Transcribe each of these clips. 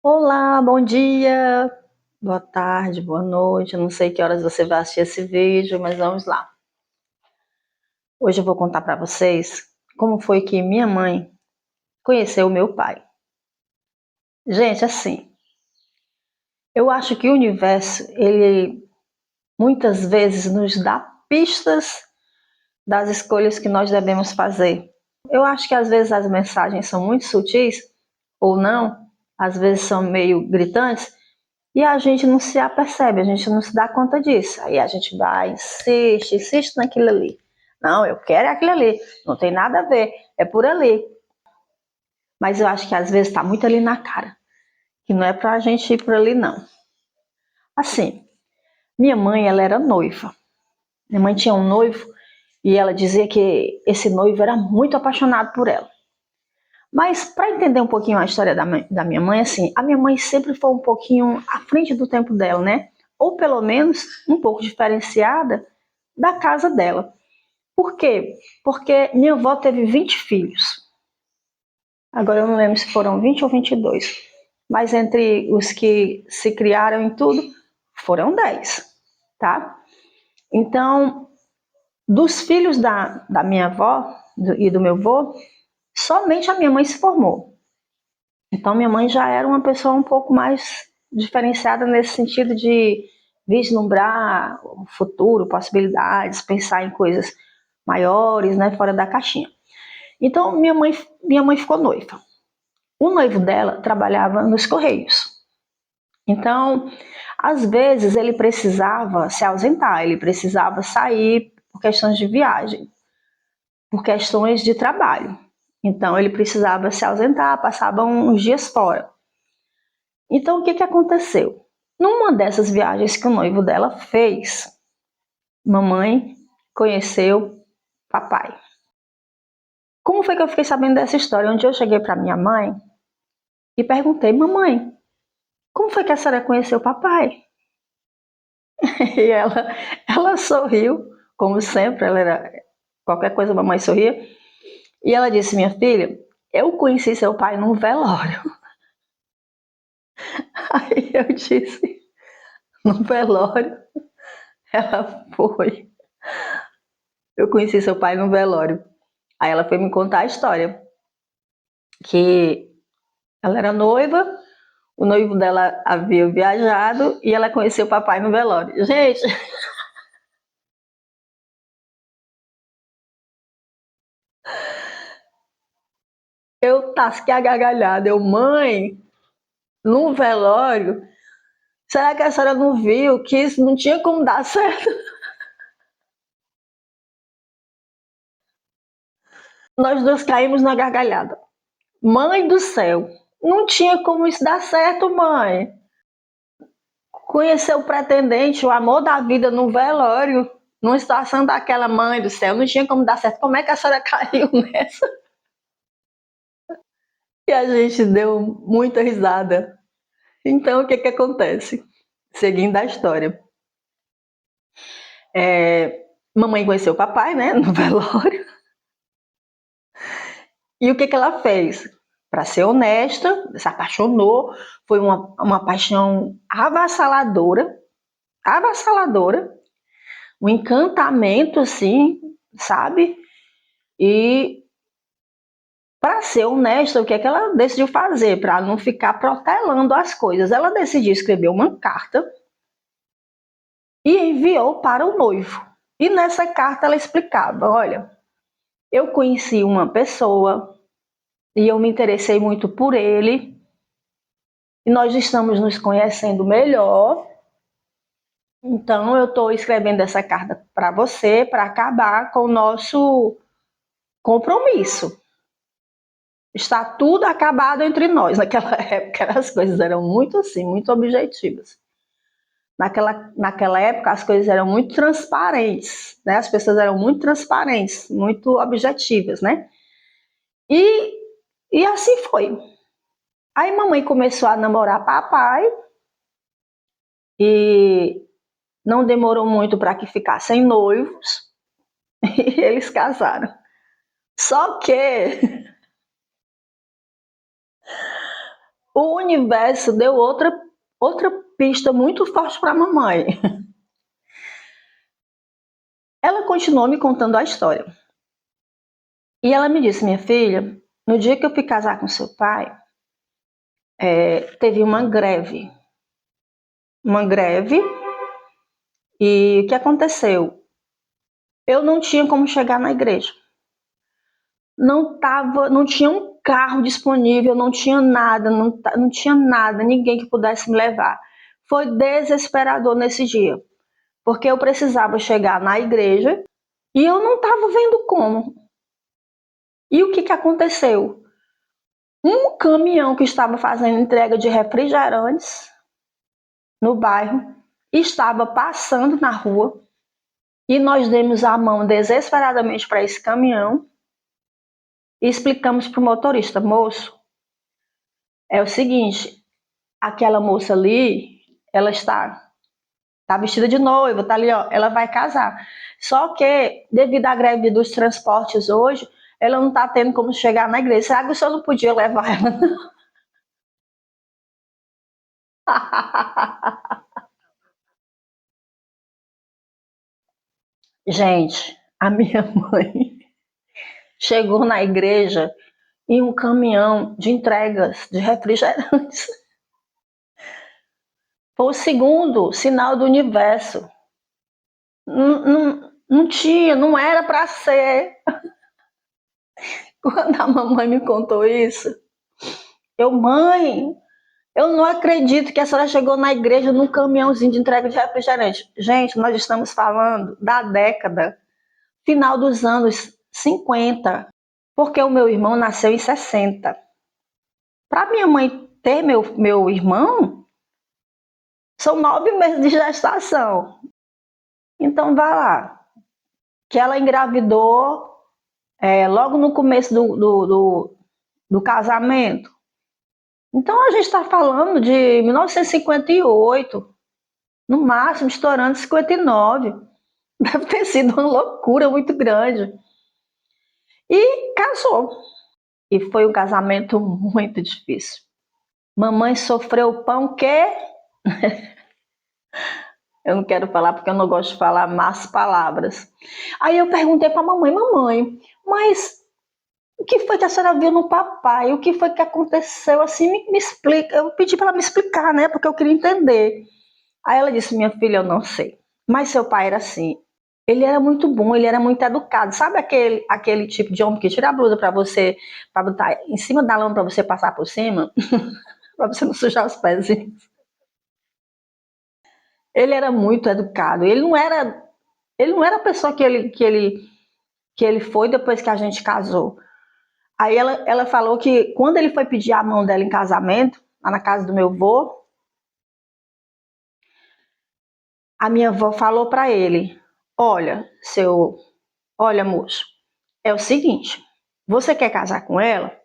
Olá, bom dia, boa tarde, boa noite. Eu não sei que horas você vai assistir esse vídeo, mas vamos lá. Hoje eu vou contar para vocês como foi que minha mãe conheceu o meu pai. Gente, assim, eu acho que o universo, ele muitas vezes nos dá pistas das escolhas que nós devemos fazer. Eu acho que às vezes as mensagens são muito sutis, ou não, às vezes são meio gritantes, e a gente não se apercebe, a gente não se dá conta disso. Aí a gente vai, insiste naquilo ali. Não, eu quero aquilo ali, não tem nada a ver, é por ali. Mas eu acho que às vezes está muito ali na cara, que não é para a gente ir por ali, não. Assim, minha mãe, ela era noiva. Minha mãe tinha um noivo e ela dizia que esse noivo era muito apaixonado por ela. Mas para entender um pouquinho a história da minha mãe, assim, a minha mãe sempre foi um pouquinho à frente do tempo dela, né? Ou pelo menos um pouco diferenciada da casa dela. Por quê? Porque minha avó teve 20 filhos. Agora eu não lembro se foram 20 ou 22. Mas entre os que se criaram em tudo, foram 10, tá? Então, dos filhos da minha avó e do meu avô, somente a minha mãe se formou. Então, minha mãe já era uma pessoa um pouco mais diferenciada nesse sentido de vislumbrar o futuro, possibilidades, pensar em coisas maiores, né, fora da caixinha. Então, minha mãe ficou noiva. O noivo dela trabalhava nos Correios. Então, às vezes ele precisava se ausentar, ele precisava sair por questões de viagem, por questões de trabalho. Então, ele precisava se ausentar, passava uns dias fora. Então, o que aconteceu? Numa dessas viagens que o noivo dela fez, mamãe conheceu papai. Como foi que eu fiquei sabendo dessa história? Onde eu cheguei para minha mãe e perguntei, mamãe, como foi que a senhora conheceu papai? E ela sorriu, como sempre, ela era, qualquer coisa a mamãe sorria, e ela disse, minha filha, eu conheci seu pai num velório. Aí eu disse, num velório? Ela foi. Eu conheci seu pai num velório. Aí ela foi me contar a história, que ela era noiva, o noivo dela havia viajado e ela conheceu o papai no velório. Gente, eu tasquei a gargalhada. Eu, mãe, num velório, será que a senhora não viu que isso não tinha como dar certo? Nós dois caímos na gargalhada. Mãe do céu, não tinha como isso dar certo, mãe. Conhecer o pretendente, o amor da vida no velório, numa situação daquela, mãe do céu, não tinha como dar certo. Como é que a senhora caiu nessa? E a gente deu muita risada. Então, o que acontece? Seguindo a história. Mamãe conheceu o papai, né, no velório. E o que ela fez? Para ser honesta, se apaixonou. Foi uma paixão avassaladora. Avassaladora. Um encantamento, assim, sabe? E para ser honesta, o que ela decidiu fazer? Para não ficar protelando as coisas. Ela decidiu escrever uma carta e enviou para o noivo. E nessa carta ela explicava: olha, eu conheci uma pessoa e eu me interessei muito por ele, e nós estamos nos conhecendo melhor. Então eu estou escrevendo essa carta para você para acabar com o nosso compromisso. Está tudo acabado entre nós. Naquela época as coisas eram muito assim, muito objetivas. Naquela época as coisas eram muito transparentes, né? As pessoas eram muito transparentes, muito objetivas, né? E, e assim foi. Aí mamãe começou a namorar papai e não demorou muito para que ficassem noivos e eles casaram. Só que O universo deu outra pista muito forte para a mamãe. Ela continuou me contando a história. E ela me disse, minha filha, no dia que eu fui casar com seu pai, teve uma greve. E o que aconteceu? Eu não tinha como chegar na igreja. Não tinha um carro disponível, não tinha nada, não tinha nada, ninguém que pudesse me levar. Foi desesperador nesse dia, porque eu precisava chegar na igreja e eu não estava vendo como. E o que aconteceu? Um caminhão que estava fazendo entrega de refrigerantes no bairro estava passando na rua e nós demos a mão desesperadamente para esse caminhão e explicamos para o motorista, moço, é o seguinte, aquela moça ali, ela tá vestida de noiva, tá ali, ó, ela vai casar. Só que, devido à greve dos transportes hoje, ela não tá tendo como chegar na igreja. Será que o senhor não podia levar ela? Gente, a minha mãe chegou na igreja em um caminhão de entregas de refrigerantes. Foi o segundo sinal do universo. Não tinha, não era para ser. Quando a mamãe me contou isso, mãe, eu não acredito que a senhora chegou na igreja num caminhãozinho de entrega de refrigerante. Gente, nós estamos falando da década, final dos anos 50, porque o meu irmão nasceu em 60. Para minha mãe ter meu irmão, são 9 meses de gestação. Então, vá lá. Que ela engravidou logo no começo do casamento. Então, a gente está falando de 1958, no máximo, estourando 59. Deve ter sido uma loucura muito grande. E casou. E foi um casamento muito difícil. Mamãe sofreu pão que... Eu não quero falar porque eu não gosto de falar más palavras. Aí eu perguntei para a mamãe, mas o que foi que a senhora viu no papai? O que foi que aconteceu? Assim, me explica. Eu pedi para ela me explicar, né? Porque eu queria entender. Aí ela disse, minha filha, eu não sei. Mas seu pai era assim. Ele era muito bom, ele era muito educado. Sabe aquele tipo de homem que tira a blusa para você, para botar em cima da lama para você passar por cima? Para você não sujar os pés. Ele era muito educado. Ele não era a pessoa que ele foi depois que a gente casou. Aí ela falou que quando ele foi pedir a mão dela em casamento, lá na casa do meu avô, a minha avó falou para ele, olha moço, é o seguinte, você quer casar com ela?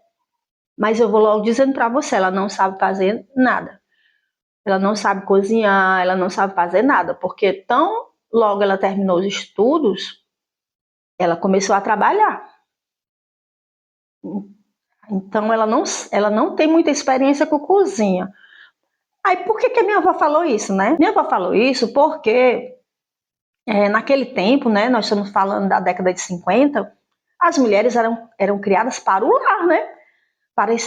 Mas eu vou logo dizendo para você, ela não sabe fazer nada. Ela não sabe cozinhar, ela não sabe fazer nada, porque tão logo ela terminou os estudos, ela começou a trabalhar. Então ela não tem muita experiência com cozinha. Aí por que a minha avó falou isso, né? Minha avó falou isso porque naquele tempo, né, nós estamos falando da década de 50, as mulheres eram criadas para o lar, né? Para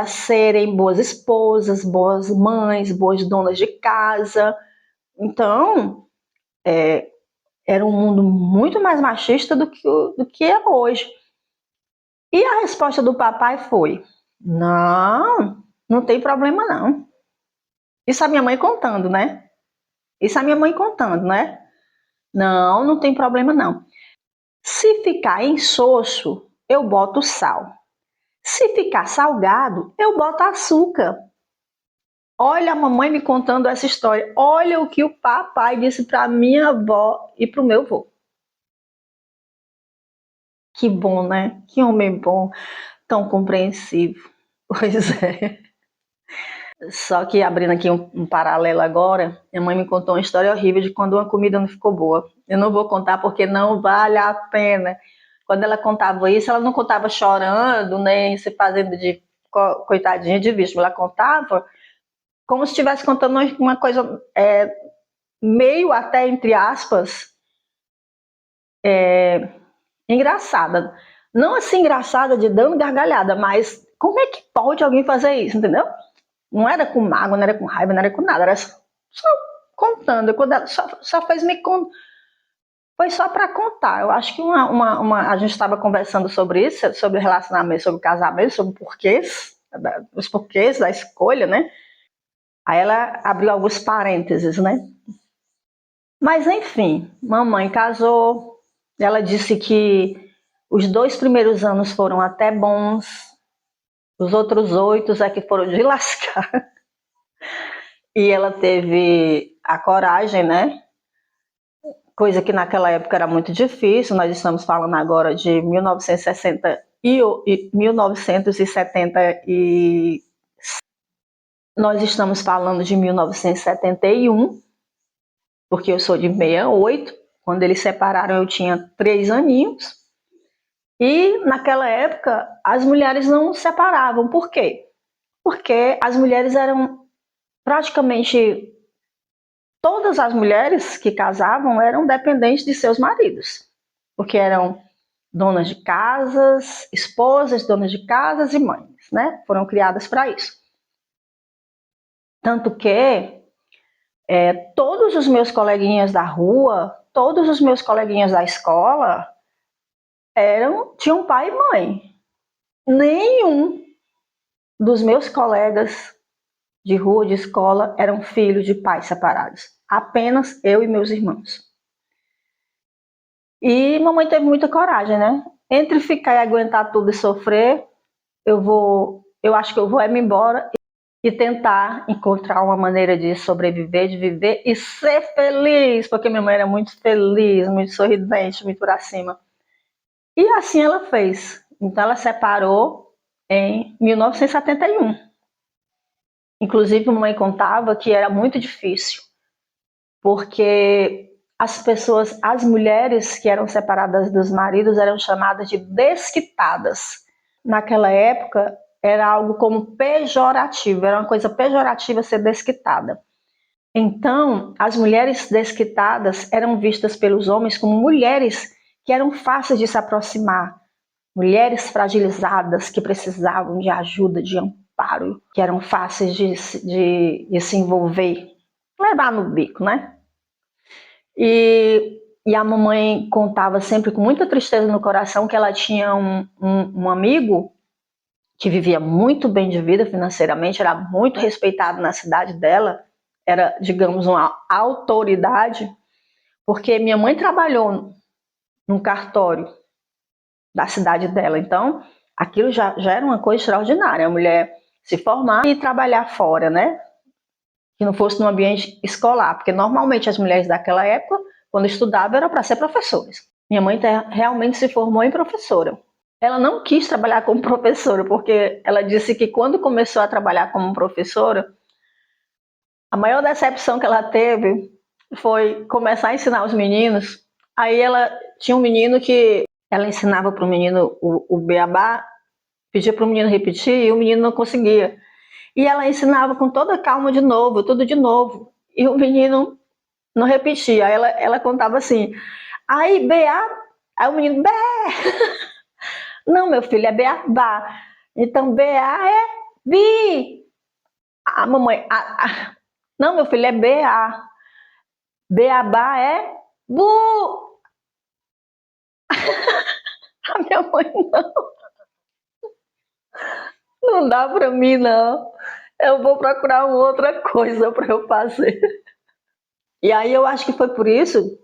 serem boas esposas, boas mães, boas donas de casa. Então, era um mundo muito mais machista do que é hoje. E a resposta do papai foi: não, não tem problema não. Isso a minha mãe contando, né? Isso a minha mãe contando, né? Não, não tem problema não. Se ficar insosso, eu boto sal. Se ficar salgado, eu boto açúcar. Olha a mamãe me contando essa história. Olha o que o papai disse para minha avó e para o meu avô. Que bom, né? Que homem bom, tão compreensivo. Pois é. Só que abrindo aqui um paralelo agora, minha mãe me contou uma história horrível de quando uma comida não ficou boa. Eu não vou contar porque não vale a pena. Quando ela contava isso, ela não contava chorando, nem se fazendo de coitadinha de vítima, ela contava como se estivesse contando uma coisa meio até, entre aspas, engraçada. Não assim engraçada de dando gargalhada, mas como é que pode alguém fazer isso, entendeu? Não era com mágoa, não era com raiva, não era com nada, era só contando. Quando ela só fez me contar. Foi só para contar. Eu acho que a gente estava conversando sobre isso, sobre relacionamento, sobre casamento, sobre porquês, os porquês da escolha, né? Aí ela abriu alguns parênteses, né? Mas enfim, mamãe casou. Ela disse que os 2 primeiros anos foram até bons, os outros 8 é que foram de lascar. E ela teve a coragem, né? Coisa que naquela época era muito difícil. Nós estamos falando agora de 1960 e 1970 e nós estamos falando de 1971, porque eu sou de 68. Quando eles separaram eu tinha 3 aninhos. E naquela época as mulheres não se separavam. Por quê? Porque as mulheres eram praticamente todas as mulheres que casavam eram dependentes de seus maridos, porque eram donas de casas, esposas, donas de casas e mães, né? Foram criadas para isso. Tanto que todos os meus coleguinhas da rua, todos os meus coleguinhas da escola tinham pai e mãe. Nenhum dos meus colegas de rua, de escola, eram filhos de pais separados. Apenas eu e meus irmãos. E mamãe teve muita coragem, né? Entre ficar e aguentar tudo e sofrer, eu acho que eu vou me embora e tentar encontrar uma maneira de sobreviver, de viver e ser feliz, porque minha mãe era muito feliz, muito sorridente, muito pra cima. E assim ela fez. Então ela separou em 1971. Inclusive, mamãe contava que era muito difícil, porque as mulheres que eram separadas dos maridos eram chamadas de desquitadas. Naquela época, era algo como pejorativo, era uma coisa pejorativa ser desquitada. Então, as mulheres desquitadas eram vistas pelos homens como mulheres que eram fáceis de se aproximar, mulheres fragilizadas que precisavam de ajuda, de amparo, que eram fáceis de se envolver, levar no bico, né? E a mamãe contava sempre com muita tristeza no coração que ela tinha um amigo que vivia muito bem de vida financeiramente, era muito respeitado na cidade dela, era, digamos, uma autoridade, porque minha mãe trabalhou num cartório da cidade dela, então aquilo já era uma coisa extraordinária, a mulher se formar e trabalhar fora, né? Que não fosse no ambiente escolar, porque normalmente as mulheres daquela época, quando estudavam, era para ser professoras. Minha mãe realmente se formou em professora. Ela não quis trabalhar como professora, porque ela disse que quando começou a trabalhar como professora, a maior decepção que ela teve foi começar a ensinar os meninos. Aí ela tinha um menino que ela ensinava para o menino o beabá, pedia para o menino repetir e o menino não conseguia. E ela ensinava com toda calma de novo, tudo de novo. E o menino não repetia. Aí ela contava assim, aí beá, aí o menino, bé. Não, meu filho, é beabá. Então, BA é bi. A mamãe, não, meu filho, é BA. Beabá é bu. A minha mãe, não dá pra mim, não. Eu vou procurar uma outra coisa pra eu fazer. E aí eu acho que foi por isso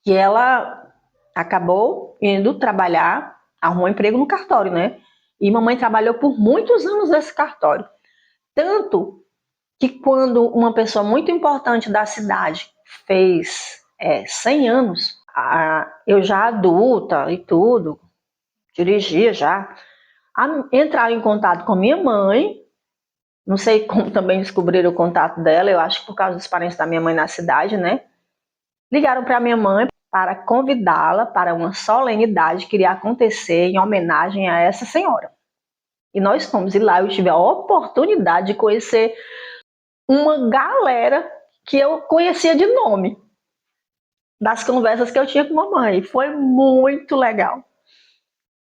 que ela acabou indo trabalhar, arrumou um emprego no cartório, né? E mamãe trabalhou por muitos anos nesse cartório. Tanto que quando uma pessoa muito importante da cidade fez 100 anos, eu já adulta e tudo, dirigia já, entraram em contato com minha mãe, não sei como também descobriram o contato dela, eu acho que por causa dos parentes da minha mãe na cidade, né? Ligaram para minha mãe para convidá-la para uma solenidade que iria acontecer em homenagem a essa senhora. E nós fomos. E lá eu tive a oportunidade de conhecer uma galera que eu conhecia de nome, das conversas que eu tinha com mamãe. Foi muito legal.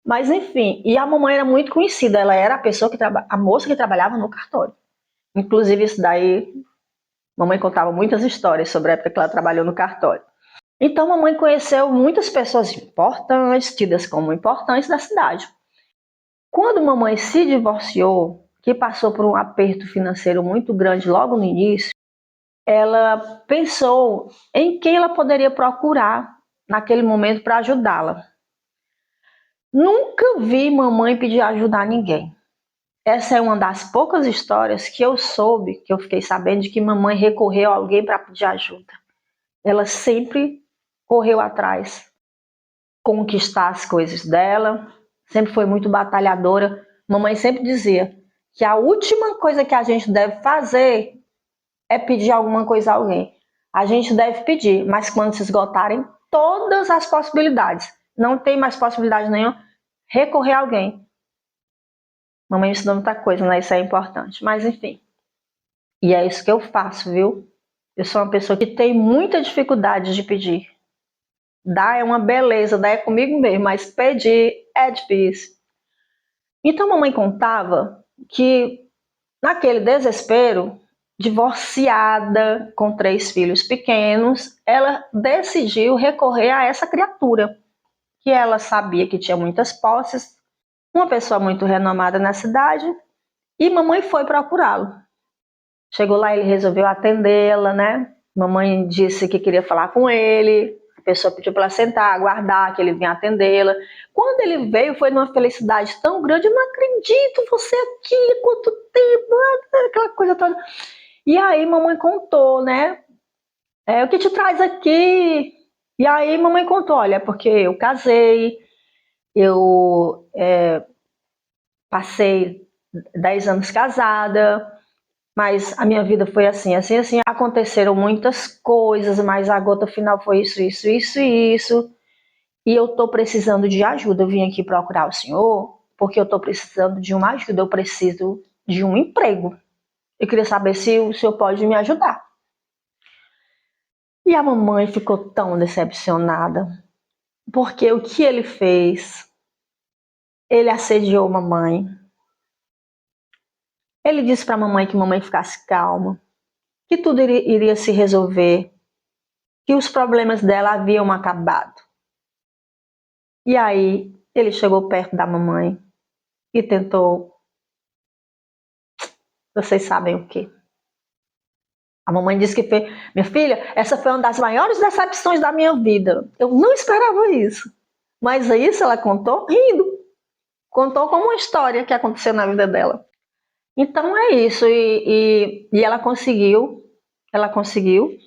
Mas enfim, e a mamãe era muito conhecida, ela era a pessoa a moça que trabalhava no cartório. Inclusive isso daí, mamãe contava muitas histórias sobre a época que ela trabalhou no cartório. Então mamãe conheceu muitas pessoas importantes, tidas como importantes da cidade. Quando mamãe se divorciou, que passou por um aperto financeiro muito grande logo no início, ela pensou em quem ela poderia procurar naquele momento para ajudá-la. Nunca vi mamãe pedir ajuda a ninguém. Essa é uma das poucas histórias que eu soube, que eu fiquei sabendo de que mamãe recorreu a alguém para pedir ajuda. Ela sempre correu atrás, conquistar as coisas dela, sempre foi muito batalhadora. Mamãe sempre dizia que a última coisa que a gente deve fazer é pedir alguma coisa a alguém. A gente deve pedir, mas quando se esgotarem todas as possibilidades, não tem mais possibilidade nenhuma, recorrer a alguém. Mamãe me ensinou muita coisa, né? Isso é importante. Mas enfim. E é isso que eu faço, viu? Eu sou uma pessoa que tem muita dificuldade de pedir. Dar é uma beleza, dar é comigo mesmo, mas pedir é difícil. Então mamãe contava que naquele desespero, divorciada, com 3 filhos pequenos, ela decidiu recorrer a essa criatura, que ela sabia que tinha muitas posses, uma pessoa muito renomada na cidade, e mamãe foi procurá-lo. Chegou lá, ele resolveu atendê-la, né? Mamãe disse que queria falar com ele, a pessoa pediu para ela sentar, aguardar que ele vinha atendê-la. Quando ele veio, foi numa felicidade tão grande, eu não acredito, você aqui, quanto tempo, aquela coisa toda. E aí mamãe contou, né? O que te traz aqui? E aí mamãe contou, olha, porque eu casei, eu passei 10 anos casada, mas a minha vida foi assim, assim, assim. Aconteceram muitas coisas, mas a gota final foi isso, isso, isso e isso. E eu tô precisando de ajuda. Eu vim aqui procurar o senhor porque eu tô precisando de uma ajuda. Eu preciso de um emprego. Eu queria saber se o senhor pode me ajudar. E a mamãe ficou tão decepcionada, porque o que ele fez? Ele assediou a mamãe. Ele disse para a mamãe que a mamãe ficasse calma, que tudo iria se resolver, que os problemas dela haviam acabado. E aí ele chegou perto da mamãe e tentou, vocês sabem o que? A mamãe disse que foi, minha filha, essa foi uma das maiores decepções da minha vida. Eu não esperava isso. Mas isso ela contou rindo. Contou como uma história que aconteceu na vida dela. Então é isso. E ela conseguiu, ela conseguiu,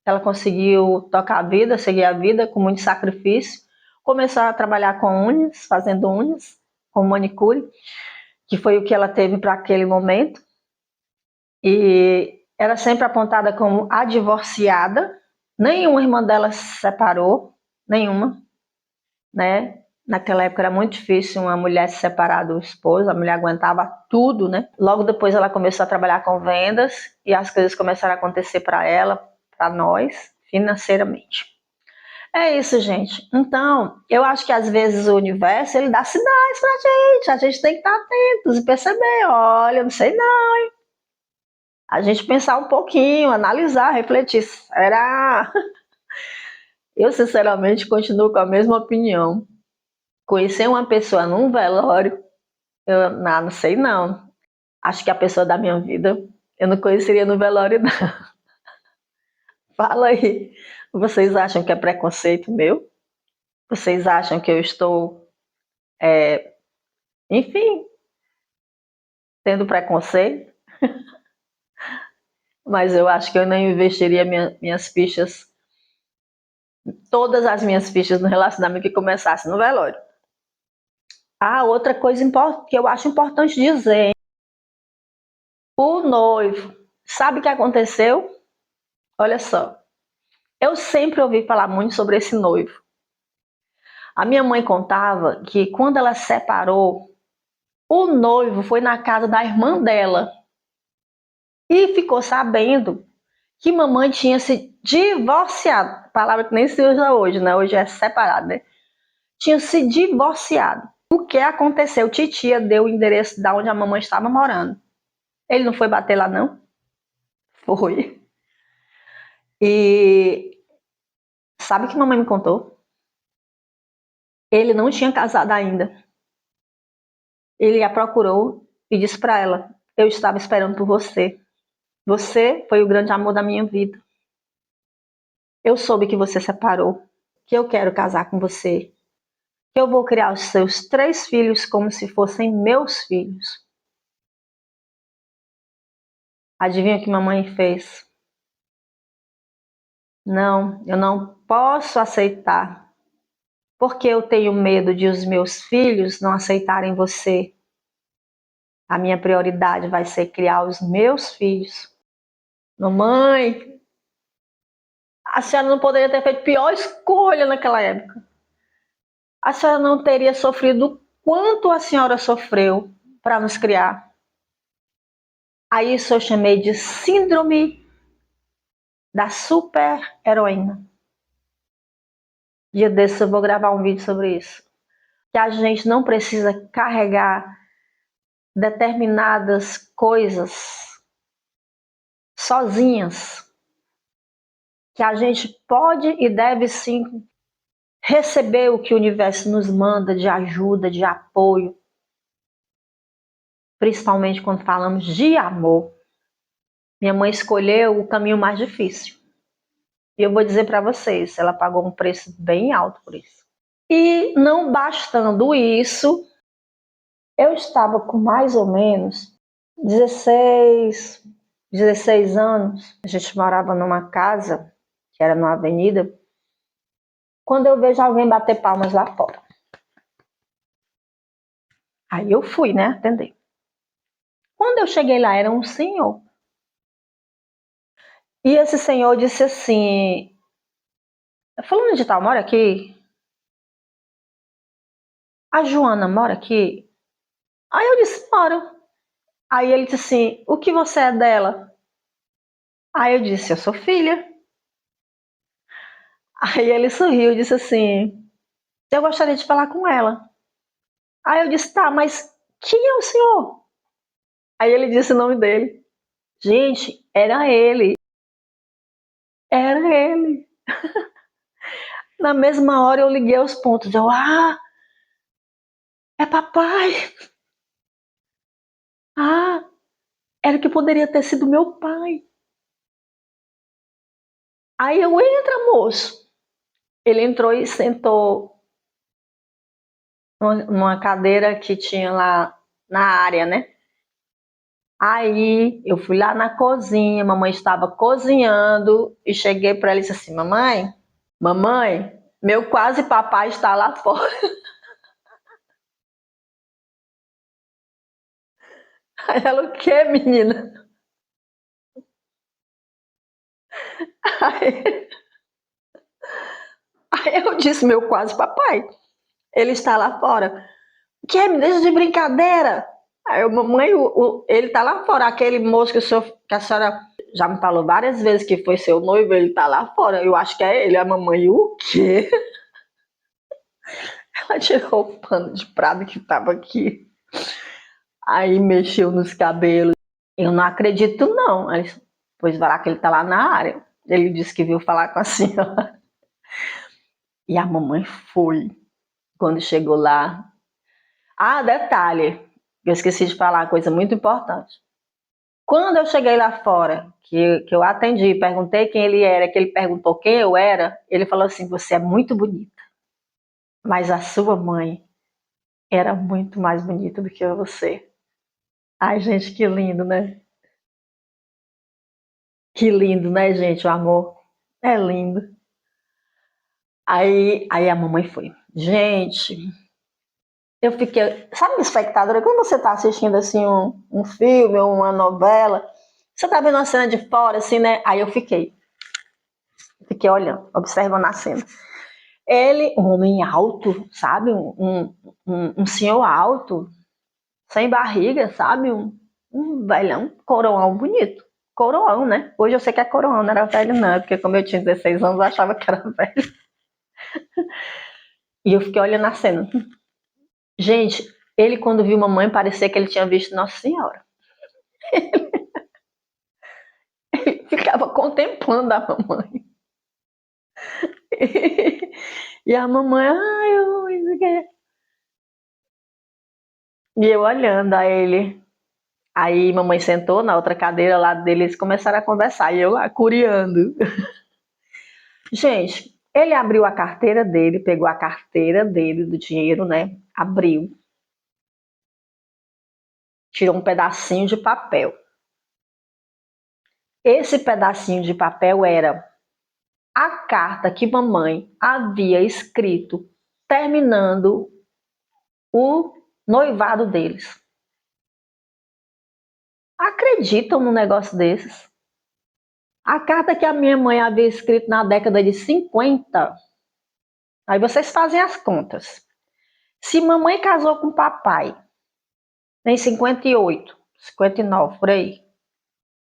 ela conseguiu tocar a vida, seguir a vida com muito sacrifício. Começou a trabalhar com unhas, fazendo unhas, com manicure, que foi o que ela teve para aquele momento. E era sempre apontada como a divorciada. Nenhuma irmã dela se separou, nenhuma, né? Naquela época era muito difícil uma mulher se separar do esposo, a mulher aguentava tudo, né? Logo depois ela começou a trabalhar com vendas e as coisas começaram a acontecer para ela, para nós, financeiramente. É isso, gente. Então, eu acho que às vezes o universo ele dá sinais pra gente tem que estar atentos e perceber, olha, não sei não. A gente pensar um pouquinho, analisar, refletir. Será? Eu, sinceramente, continuo com a mesma opinião. Conhecer uma pessoa num velório, eu não sei não. Acho que a pessoa da minha vida eu não conheceria no velório, não. Fala aí. Vocês acham que é preconceito meu? Vocês acham que eu estou, enfim, tendo preconceito? Mas eu acho que eu não investiria minhas fichas, todas as minhas fichas no relacionamento que começasse no velório. Ah, outra coisa que eu acho importante dizer, o noivo, sabe o que aconteceu? Olha só, eu sempre ouvi falar muito sobre esse noivo. A minha mãe contava que quando ela separou, O noivo foi na casa da irmã dela e ficou sabendo que mamãe tinha se divorciado. Palavra que nem se usa hoje, né? Hoje é separado, né? Tinha se divorciado. O que aconteceu? Titia deu o endereço de onde a mamãe estava morando. Ele não foi bater lá, não? Foi. E sabe o que mamãe me contou? Ele não tinha casado ainda. Ele a procurou e disse para ela: eu estava esperando por você. Você foi o grande amor da minha vida. Eu soube que você separou, que eu quero casar com você, que eu vou criar os seus 3 filhos como se fossem meus filhos. Adivinha o que mamãe fez? Não, eu não posso aceitar, porque eu tenho medo de os meus filhos não aceitarem você. A minha prioridade vai ser criar os meus filhos. Mamãe, a senhora não poderia ter feito pior escolha naquela época. A senhora não teria sofrido o quanto a senhora sofreu para nos criar. Aí isso eu chamei de síndrome da super heroína. Dia desses eu vou gravar um vídeo sobre isso. Que a gente não precisa carregar determinadas coisas sozinhas. Que a gente pode e deve sim receber o que o universo nos manda de ajuda, de apoio. Principalmente quando falamos de amor. Minha mãe escolheu o caminho mais difícil. E eu vou dizer para vocês, ela pagou um preço bem alto por isso. E não bastando isso, eu estava com mais ou menos 16 anos. A gente morava numa casa, que era numa avenida, quando eu vejo alguém bater palmas lá fora. Aí eu fui, né, atender. Quando eu cheguei lá, era um senhor. E esse senhor disse assim: fulano de tal mora aqui? A Joana mora aqui? Aí eu disse: mora. Aí ele disse assim: o que você é dela? Aí eu disse: eu sou filha. Aí ele sorriu e disse assim: eu gostaria de falar com ela. Aí eu disse: tá, mas quem é o senhor? Aí ele disse o nome dele. Gente, era ele. Era ele. Na mesma hora eu liguei os pontos. É papai. Ah, era que poderia ter sido meu pai. Aí eu: entra, moço. Ele entrou e sentou numa cadeira que tinha lá na área, né? Aí eu fui lá na cozinha, mamãe estava cozinhando e cheguei para ela e disse assim: mamãe, meu quase papai está lá fora. Aí ela: o que, menina? Aí, aí eu disse: meu quase papai, ele está lá fora. O que, me deixa de brincadeira? Aí eu: mamãe, ele está lá fora, aquele moço que a senhora já me falou várias vezes que foi seu noivo, ele está lá fora. Eu acho que é ele. A mamãe: o quê? Ela tirou o pano de prado que estava aqui. Aí mexeu nos cabelos. Eu não acredito, não. Aí, pois vai lá que ele tá lá na área. Ele disse que viu falar com a senhora. E a mamãe foi. Quando chegou lá. Ah, detalhe. Eu esqueci de falar uma coisa muito importante. Quando eu cheguei lá fora, que eu atendi, perguntei quem ele era, que ele perguntou quem eu era, ele falou assim: você é muito bonita. Mas a sua mãe era muito mais bonita do que você. Ai, gente, que lindo, né? Que lindo, né, gente? O amor é lindo. Aí a mamãe foi. Gente, eu fiquei. Sabe, espectadora, quando você tá assistindo assim um filme ou uma novela, você tá vendo uma cena de fora, assim, né? Aí eu fiquei olhando, observando a cena. Ele, um homem alto, sabe? Um senhor alto, sem barriga, sabe? Um velhão, coroão bonito. Coroão, né? Hoje eu sei que é coroão, não era velho não, porque como eu tinha 16 anos, eu achava que era velho. E eu fiquei olhando a cena. Gente, ele quando viu mamãe, parecia que ele tinha visto Nossa Senhora. Ele ficava contemplando a mamãe. E a mamãe, ai, oi, e eu olhando a ele. Aí mamãe sentou na outra cadeira ao lado dele, eles começaram a conversar, e eu lá curiando. Gente, ele abriu a carteira dele, pegou a carteira dele do dinheiro, né? Abriu, tirou um pedacinho de papel. Esse pedacinho de papel era a carta que mamãe havia escrito terminando o noivado deles. Acreditam num negócio desses? A carta que a minha mãe havia escrito na década de 50. Aí vocês fazem as contas. Se mamãe casou com papai em 58, 59, por aí,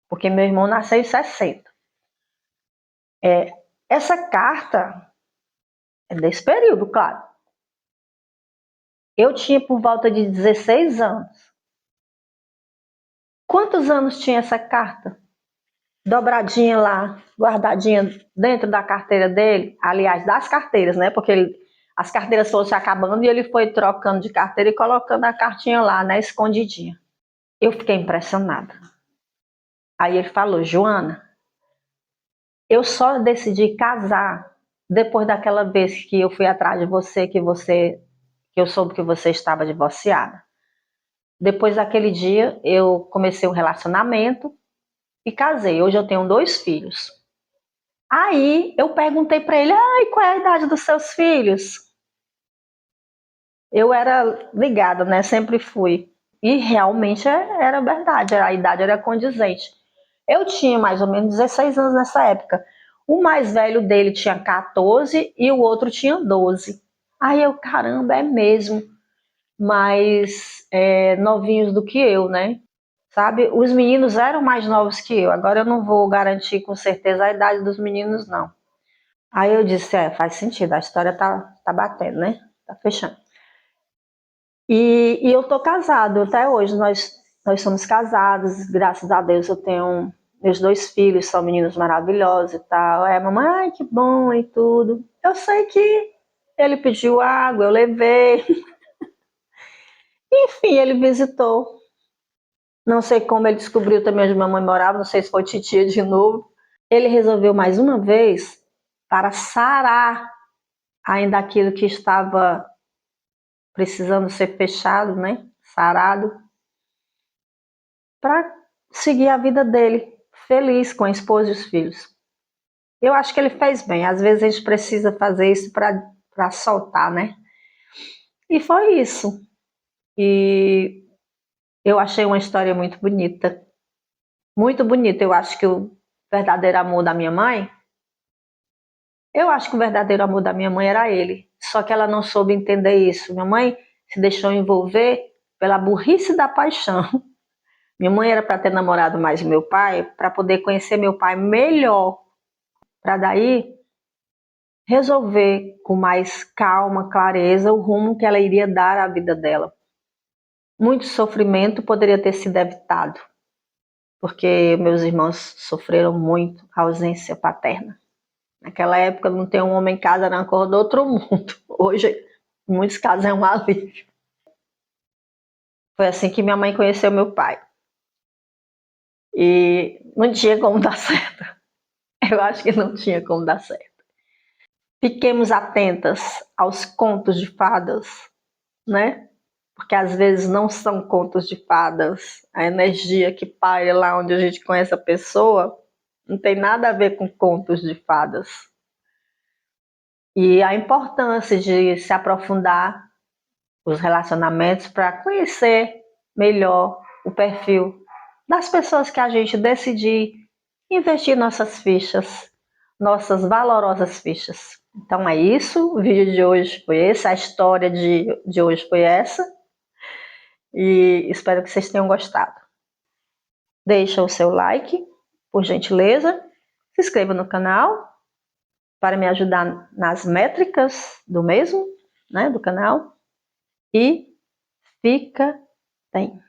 porque meu irmão nasceu em 60. Essa carta é desse período, claro. Eu tinha por volta de 16 anos. Quantos anos tinha essa carta? Dobradinha lá, guardadinha dentro da carteira dele. Aliás, das carteiras, né? Porque as carteiras foram se acabando e ele foi trocando de carteira e colocando a cartinha lá, né? Escondidinha. Eu fiquei impressionada. Aí ele falou, Joana, eu só decidi casar depois daquela vez que eu fui atrás de você, que eu soube que você estava divorciada. Depois daquele dia, eu comecei um relacionamento e casei. Hoje eu tenho 2 filhos. Aí eu perguntei para ele, ai, qual é a idade dos seus filhos? Eu era ligada, né? Sempre fui. E realmente era verdade, a idade era condizente. Eu tinha mais ou menos 16 anos nessa época. O mais velho dele tinha 14 e o outro tinha 12. Aí eu, caramba, é mesmo. Mais novinhos do que eu, né? Sabe? Os meninos eram mais novos que eu. Agora eu não vou garantir com certeza a idade dos meninos, não. Aí eu disse, faz sentido, a história tá batendo, né? Tá fechando. E eu tô casado, até hoje nós somos casados, graças a Deus eu tenho meus 2 filhos, são meninos maravilhosos e tal. Mamãe, ai que bom e tudo. Eu sei que ele pediu água, eu levei. Enfim, ele visitou. Não sei como ele descobriu também onde mamãe morava, não sei se foi titia de novo. Ele resolveu mais uma vez para sarar ainda aquilo que estava precisando ser fechado, né? Sarado, para seguir a vida dele, feliz com a esposa e os filhos. Eu acho que ele fez bem. Às vezes a gente precisa fazer isso para soltar, né? E foi isso. E eu achei uma história muito bonita. Muito bonita. Eu acho que o verdadeiro amor da minha mãe, eu acho que o verdadeiro amor da minha mãe era ele. Só que ela não soube entender isso. Minha mãe se deixou envolver pela burrice da paixão. Minha mãe era para ter namorado mais meu pai, para poder conhecer meu pai melhor, para daí resolver com mais calma, clareza, o rumo que ela iria dar à vida dela. Muito sofrimento poderia ter sido evitado, porque meus irmãos sofreram muito a ausência paterna. Naquela época não tem um homem em casa, não, cor do outro mundo. Hoje, em muitos casos, é um alívio. Foi assim que minha mãe conheceu meu pai. E não tinha como dar certo. Eu acho que não tinha como dar certo. Fiquemos atentas aos contos de fadas, né? Porque às vezes não são contos de fadas. A energia que paira lá onde a gente conhece a pessoa não tem nada a ver com contos de fadas. E a importância de se aprofundar os relacionamentos para conhecer melhor o perfil das pessoas que a gente decidir investir nossas fichas, nossas valorosas fichas. Então é isso, o vídeo de hoje foi esse, a história de hoje foi essa. E espero que vocês tenham gostado. Deixa o seu like, por gentileza. Se inscreva no canal para me ajudar nas métricas do mesmo, né, do canal. E fica bem.